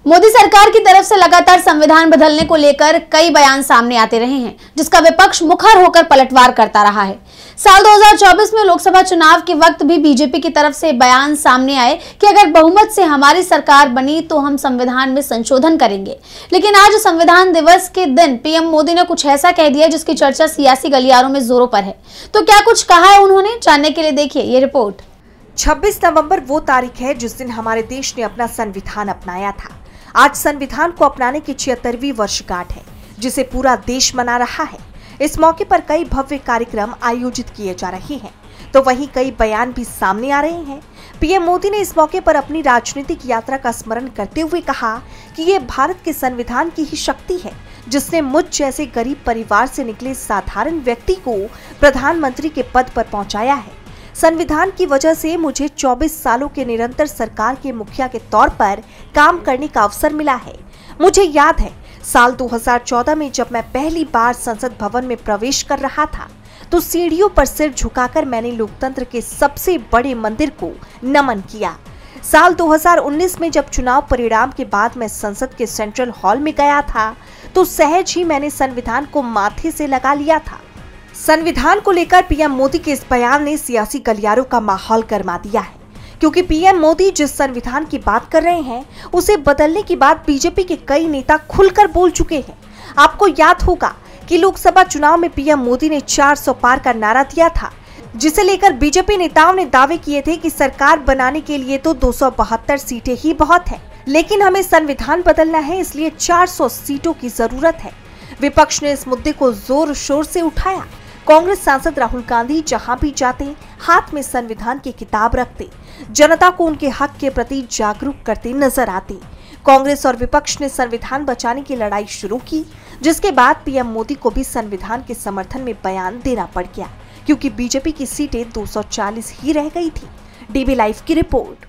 मोदी सरकार की तरफ से लगातार संविधान बदलने को लेकर कई बयान सामने आते रहे हैं, जिसका विपक्ष मुखर होकर पलटवार करता रहा है। साल 2024 में लोकसभा चुनाव के वक्त भी बीजेपी की तरफ से बयान सामने आए कि अगर बहुमत से हमारी सरकार बनी तो हम संविधान में संशोधन करेंगे। लेकिन आज संविधान दिवस के दिन पीएम मोदी ने कुछ ऐसा कह दिया जिसकी चर्चा सियासी गलियारों में जोरों पर है। तो क्या कुछ कहा है उन्होंने, जानने के लिए देखिए ये रिपोर्ट। 26 नवंबर वो तारीख है जिस दिन हमारे देश ने अपना संविधान अपनाया था। आज संविधान को अपनाने की 76वीं वर्षगांठ है, जिसे पूरा देश मना रहा है। इस मौके पर कई भव्य कार्यक्रम आयोजित किए जा रहे हैं, तो वहीं कई बयान भी सामने आ रहे हैं। पीएम मोदी ने इस मौके पर अपनी राजनीतिक यात्रा का स्मरण करते हुए कहा कि ये भारत के संविधान की ही शक्ति है, जिसने मुझ जैसे गरीब परिवार से निकले साधारण व्यक्ति को प्रधानमंत्री के पद पर पहुंचाया है। संविधान की वजह से मुझे 24 सालों के निरंतर सरकार के मुखिया के तौर पर काम करने का अवसर मिला है। मुझे याद है साल 2014 में जब मैं पहली बार संसद भवन में प्रवेश कर रहा था, तो सीढ़ियों पर सिर झुकाकर मैंने लोकतंत्र के सबसे बड़े मंदिर को नमन किया। साल 2019 में जब चुनाव परिणाम के बाद मैं संसद के सेंट्रल हॉल में गया था, तो सहज ही मैंने संविधान को माथे से लगा लिया था। संविधान को लेकर पीएम मोदी के इस बयान ने सियासी गलियारों का माहौल गरमा दिया है, क्योंकि पीएम मोदी जिस संविधान की बात कर रहे हैं उसे बदलने की बात बीजेपी के कई नेता खुलकर बोल चुके हैं। आपको याद होगा कि लोकसभा चुनाव में पीएम मोदी ने 400 पार का नारा दिया था, जिसे लेकर बीजेपी नेताओं ने दावे किए थे कि सरकार बनाने के लिए तो 272 सीटें ही बहुत है, लेकिन हमें संविधान बदलना है, इसलिए 400 सीटों की जरूरत है। विपक्ष ने इस मुद्दे को जोर शोर से उठाया। कांग्रेस सांसद राहुल गांधी जहां भी जाते हाथ में संविधान की किताब रखते, जनता को उनके हक के प्रति जागरूक करते नजर आते। कांग्रेस और विपक्ष ने संविधान बचाने की लड़ाई शुरू की, जिसके बाद पीएम मोदी को भी संविधान के समर्थन में बयान देना पड़ गया, क्योंकि बीजेपी की सीटें 240 ही रह गई थी। डीबी लाइव की रिपोर्ट।